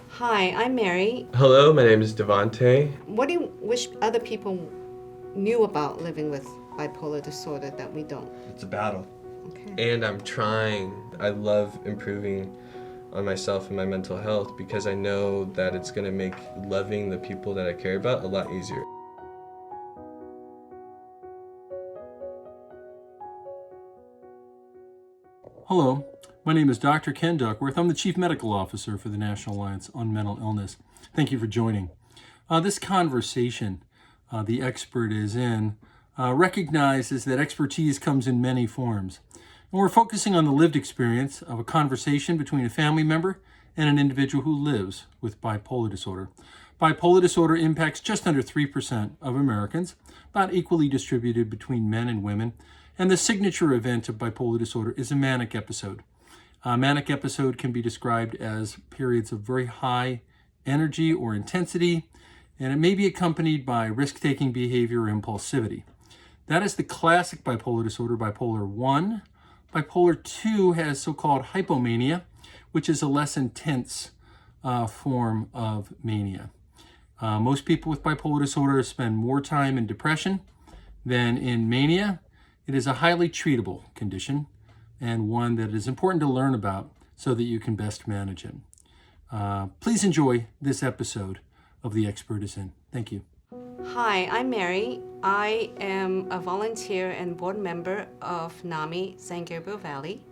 Hi, I'm Mary. Hello, my name is Devonte. What do you wish other people knew about living with bipolar disorder that we don't? It's a battle. Okay. And I'm trying. I love improving on myself and my mental health because I know that it's going to make loving the people that I care about a lot easier. Hello, my name is Dr. Ken Duckworth. I'm the Chief Medical Officer for the National Alliance on Mental Illness. Thank you for joining. This conversation the expert is in recognizes that expertise comes in many forms. And we're focusing on the lived experience of a conversation between a family member and an individual who lives with bipolar disorder. Bipolar disorder impacts just under 3% of Americans, about equally distributed between men and women. And the signature event of bipolar disorder is a manic episode. A manic episode can be described as periods of very high energy or intensity, and it may be accompanied by risk-taking behavior or impulsivity. That is the classic bipolar disorder, bipolar 1. Bipolar 2 has so-called hypomania, which is a less intense form of mania. Most people with bipolar disorder spend more time in depression than in mania. It is a highly treatable condition and one that is important to learn about so that you can best manage it. Please enjoy this episode of The Expert is In. Thank you. Hi, I'm Mary. I am a volunteer and board member of NAMI San Gabriel Valley.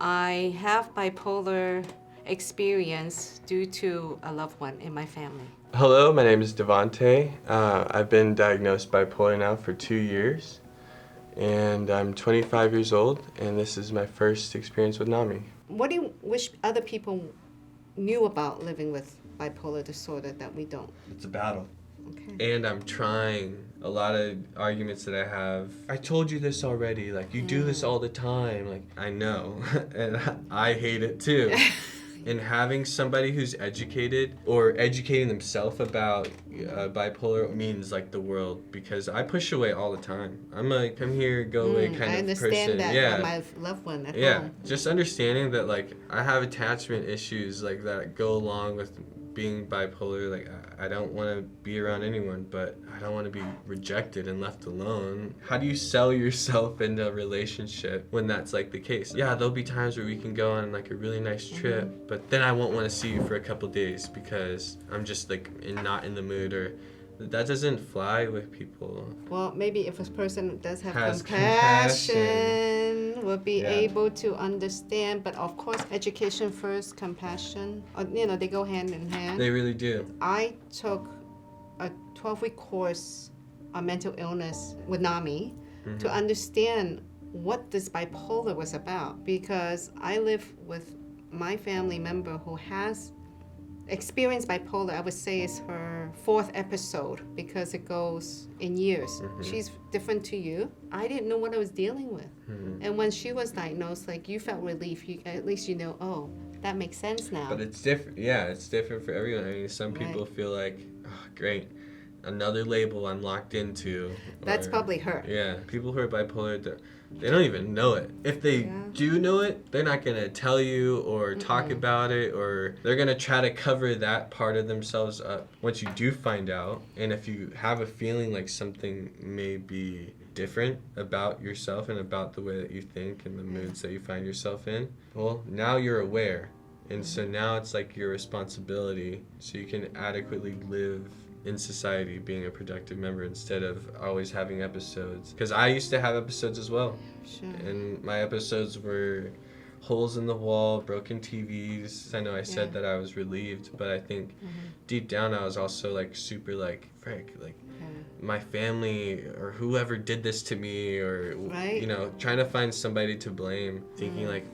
I have bipolar experience due to a loved one in my family. Hello, my name is Devonte. I've been diagnosed bipolar now for 2 years, and I'm 25 years old, and this is my first experience with NAMI. What do you wish other people knew about living with bipolar disorder that we don't? It's a battle. Okay. And I'm trying. A lot of arguments that I have, I told you this already, like, you do this all the time. Like, I know, and I hate it too. And having somebody who's educated or educating themselves about bipolar means like the world, because I push away all the time. I'm a come here, go away kind of person. I understand that yeah. from my loved one at Yeah, home. just understanding that, like, I have attachment issues like that go along with being bipolar. Like, I don't want to be around anyone, but I don't want to be rejected and left alone. How do you sell yourself into a relationship when that's like the case? Yeah, there'll be times where we can go on like a really nice trip, but then I won't want to see you for a couple days because I'm just like not in the mood, or that doesn't fly with people. Well, maybe if a person does have Has compassion, will be Yeah. able to understand. But of course, education first, compassion. They go hand in hand. They really do. I took a 12-week course on mental illness with NAMI to understand what this bipolar was about, because I live with my family member who has experienced bipolar. I would say is her 4th episode because it goes in years. She's different to you. I didn't know what I was dealing with. And when she was diagnosed, like, you felt relief. At least you know, oh, that makes sense now. But it's different. Yeah, it's different for everyone. I mean, some people feel like, oh, great, another label I'm locked into. That's probably her. Yeah, people who are bipolar, they don't even know it. If they do know it, they're not going to tell you or talk about it, or they're going to try to cover that part of themselves up once you do find out. And if you have a feeling like something may be different about yourself and about the way that you think and the moods that you find yourself in, well, now you're aware. And so now it's like your responsibility so you can adequately live in society, being a productive member instead of always having episodes. Because I used to have episodes as well. Sure. And my episodes were holes in the wall, broken TVs. I know I said that I was relieved, but I think deep down I was also like super like, frick, like my family or whoever did this to me, or, you know, trying to find somebody to blame, thinking like,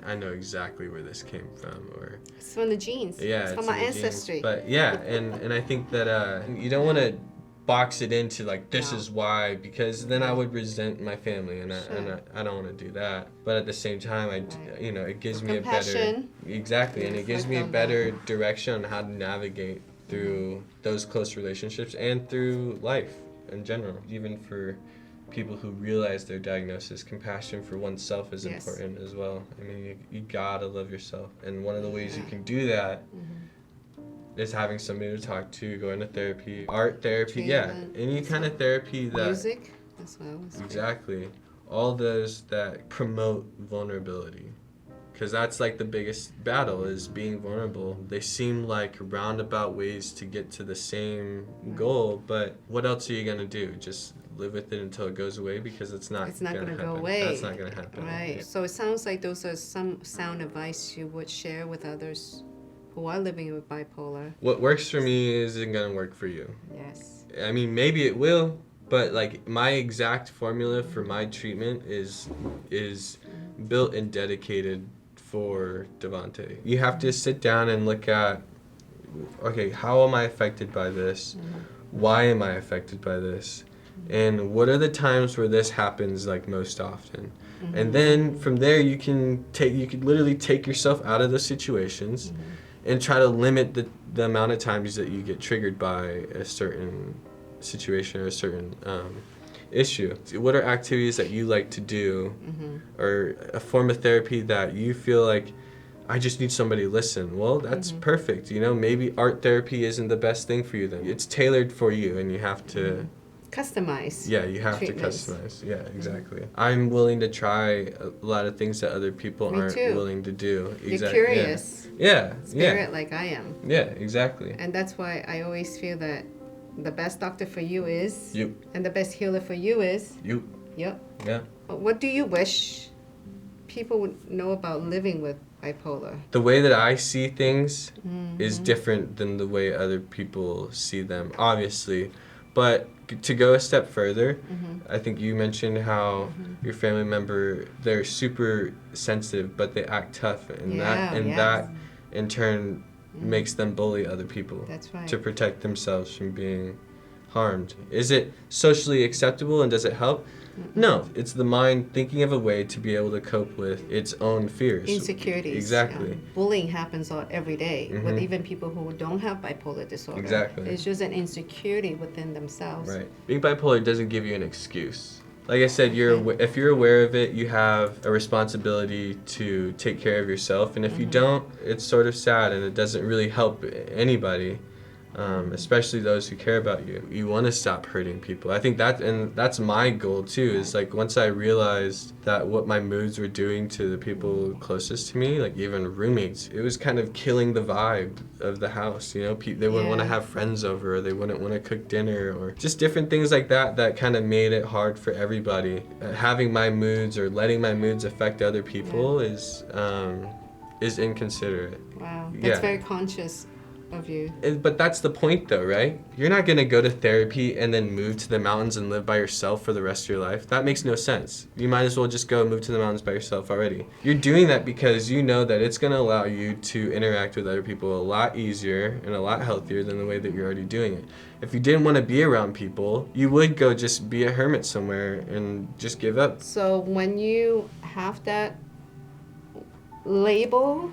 I know exactly where this came from, or it's from the genes. Yeah, it's from my ancestry. Genes. But yeah, and I think that you don't want to box it into like this is why, because then I would resent my family, and I don't want to do that. But at the same time, it gives me a better and it gives me a better direction on how to navigate through those close relationships and through life in general, even for people who realize their diagnosis, compassion for oneself is important as well. I mean, you gotta love yourself. And one of the ways you can do that is having somebody to talk to, going to therapy, art therapy, any kind of therapy that... Music, as well. Exactly. All those that promote vulnerability. Because that's like the biggest battle, is being vulnerable. They seem like roundabout ways to get to the same goal, but what else are you gonna do? Just live with it until it goes away? Because it's not gonna go away. That's not gonna happen. Right. Yeah. So it sounds like those are some sound advice you would share with others who are living with bipolar. What works for me isn't gonna work for you. Yes. I mean, maybe it will, but like my exact formula for my treatment is built and dedicated for DaVonte. You have to sit down and look at, okay, how am I affected by this? Why am I affected by this? And what are the times where this happens like most often? And then from there you could literally take yourself out of those situations and try to limit the amount of times that you get triggered by a certain situation or a certain issue. What are activities that you like to do, or a form of therapy that you feel like, I just need somebody to listen? Well, that's perfect. You know, maybe art therapy isn't the best thing for you then. It's tailored for you, and you have to customize. Yeah, you have treatments. to customize. Yeah, exactly. I'm willing to try a lot of things that other people aren't willing to do. You're curious. Yeah. Spirit like I am. Yeah, exactly. And that's why I always feel that the best doctor for you is You. and the best healer for you is You. Yep. Yeah. What do you wish people would know about living with bipolar? The way that I see things is different than the way other people see them, obviously. But to go a step further, I think you mentioned how your family member, they're super sensitive, but they act tough, and that in turn makes them bully other people. That's right. To protect themselves from being harmed. Is it socially acceptable, and does it help? No, it's the mind thinking of a way to be able to cope with its own fears. Insecurities. Exactly. Bullying happens every day with even people who don't have bipolar disorder. Exactly. It's just an insecurity within themselves. Right. Being bipolar doesn't give you an excuse. Like I said, if you're aware of it, you have a responsibility to take care of yourself. And if you don't, it's sort of sad, and it doesn't really help anybody. Especially those who care about you. You want to stop hurting people. I think that's my goal too, is like once I realized that what my moods were doing to the people closest to me, like even roommates, it was kind of killing the vibe of the house, you know? They wouldn't want to have friends over, or they wouldn't want to cook dinner, or just different things like that kind of made it hard for everybody. Having my moods or letting my moods affect other people is inconsiderate. Wow. That's very conscious of you. But that's the point though, right? You're not gonna go to therapy and then move to the mountains and live by yourself for the rest of your life. That makes no sense. You might as well just go move to the mountains by yourself already. You're doing that because you know that it's gonna allow you to interact with other people a lot easier and a lot healthier than the way that you're already doing it. If you didn't want to be around people, you would go just be a hermit somewhere and just give up. So when you have that label,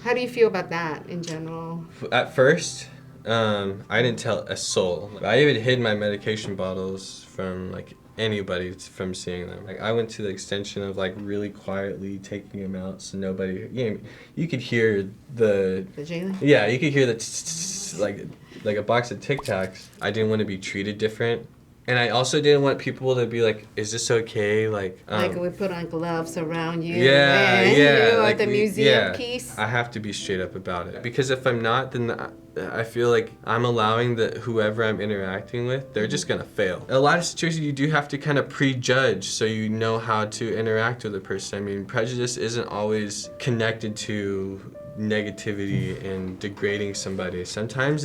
how do you feel about that in general? At first, I didn't tell a soul. I even hid my medication bottles from like anybody from seeing them. Like I went to the extension of like really quietly taking them out so nobody. You could hear the jailing? Yeah, you could hear the like a box of Tic Tacs. I didn't want to be treated different. And I also didn't want people to be like, "Is this okay?" Like we put on gloves around you. Yeah, and yeah. You are like the museum piece. I have to be straight up about it, because if I'm not, then I feel like I'm allowing that whoever I'm interacting with, they're just gonna fail. In a lot of situations, you do have to kind of prejudge so you know how to interact with a person. I mean, prejudice isn't always connected to negativity and degrading somebody. Sometimes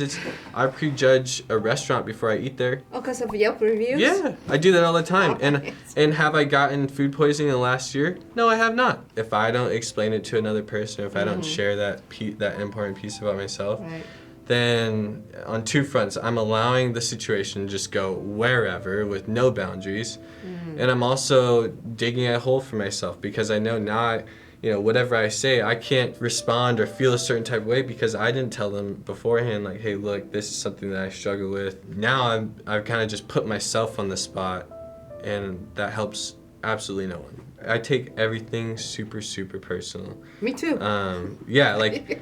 I prejudge a restaurant before I eat there. Oh, because of Yelp reviews? Yeah, I do that all the time. Right. And have I gotten food poisoning in the last year? No, I have not. If I don't explain it to another person, or if I don't share that important piece about myself, then on two fronts, I'm allowing the situation to just go wherever with no boundaries, and I'm also digging a hole for myself, because I know now whatever I say, I can't respond or feel a certain type of way because I didn't tell them beforehand, like, hey, look, this is something that I struggle with. Now I've kind of just put myself on the spot, and that helps absolutely no one. I take everything super, super personal. Me too. Yeah, like,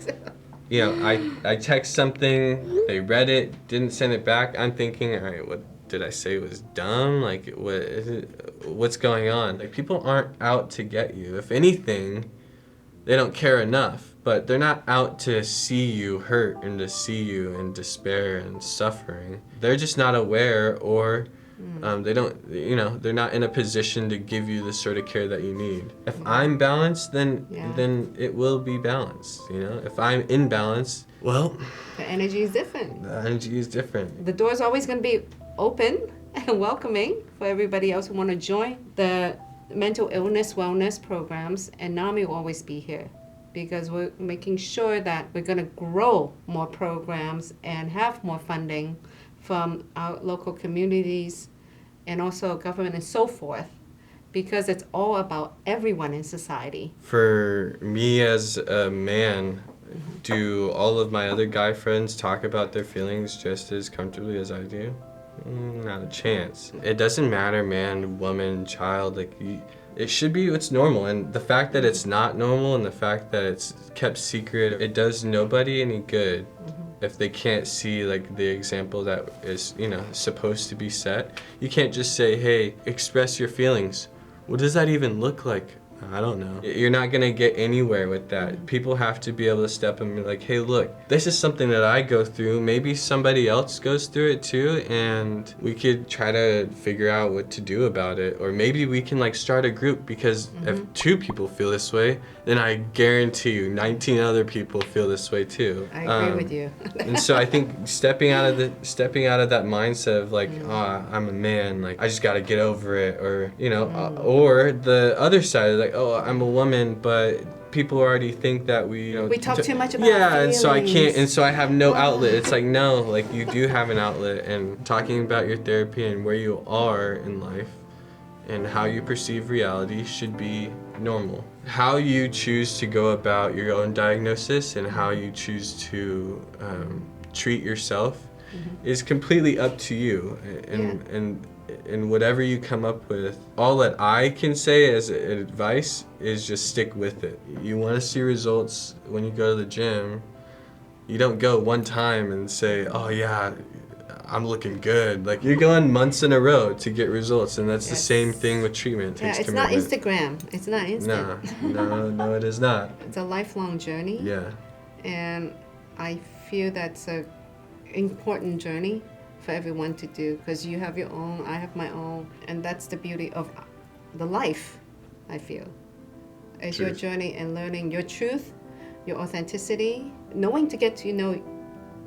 you know, I text something, they read it, didn't send it back. I'm thinking, all right, what did I say was dumb? Like, what is it? What's going on? Like, people aren't out to get you. If anything, they don't care enough, but they're not out to see you hurt and to see you in despair and suffering. They're just not aware, or they don't, you know, they're not in a position to give you the sort of care that you need. If I'm balanced, then it will be balanced, you know? If I'm in balance, well, the energy is different. the energy is different. The door's always going to be open and welcoming for everybody else who want to join the mental illness wellness programs, and NAMI will always be here because we're making sure that we're going to grow more programs and have more funding from our local communities and also government and so forth, because it's all about everyone in society. For me as a man, do all of my other guy friends talk about their feelings just as comfortably as I do? Not a chance. It doesn't matter, man, woman, child, like, it should be what's normal. And the fact that it's not normal and the fact that it's kept secret, it does nobody any good if they can't see, like, the example that is, you know, supposed to be set. You can't just say, hey, express your feelings. What does that even look like? I don't know. You're not gonna get anywhere with that. People have to be able to step in and be like, hey, look, this is something that I go through. Maybe somebody else goes through it too, and we could try to figure out what to do about it. Or maybe we can, like, start a group, because if 2 people feel this way, then I guarantee you 19 other people feel this way too. I agree with you. And so I think stepping out of that mindset of, like, oh, I'm a man, like, I just got to get over it, or, you know, or the other side is like, oh, I'm a woman, but people already think that we, you know, We talk too much about our and so I can't, feelings. and so I have no outlet. It's like, no, like, you do have an outlet, and talking about your therapy and where you are in life and how you perceive reality should be normal. How you choose to go about your own diagnosis and how you choose to treat yourself is completely up to you, and whatever you come up with. All that I can say as advice is just stick with it. You want to see results when you go to the gym. You don't go one time and say, oh yeah, I'm looking good. Like, you're going months in a row to get results, and that's the same thing with treatment. It takes It's not commitment. Instagram. It's not instant. No, it is not. It's a lifelong journey. Yeah. And I feel that's a important journey for everyone to do, because you have your own, I have my own, and that's the beauty of the life, I feel. It's your journey and learning your truth, your authenticity, knowing to get to know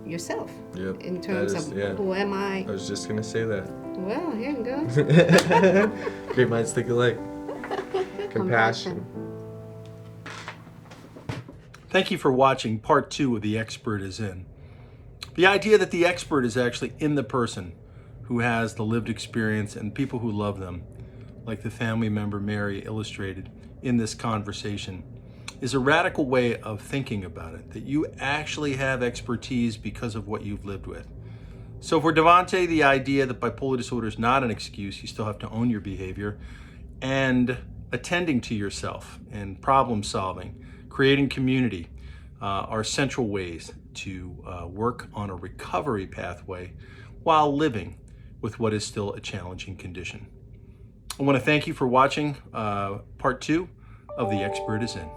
yourself. Yep. In terms of who am I? I was just gonna say that. Well, here you go. Great minds think alike. Compassion. Thank you for watching part 2 of The Expert is In. The idea that the expert is actually in the person who has the lived experience and people who love them, like the family member Mary illustrated in this conversation, is a radical way of thinking about it, that you actually have expertise because of what you've lived with. So for DaVonte, the idea that bipolar disorder is not an excuse, you still have to own your behavior, and attending to yourself and problem solving, creating community, are central ways to work on a recovery pathway while living with what is still a challenging condition. I want to thank you for watching part 2 of The Expert is In.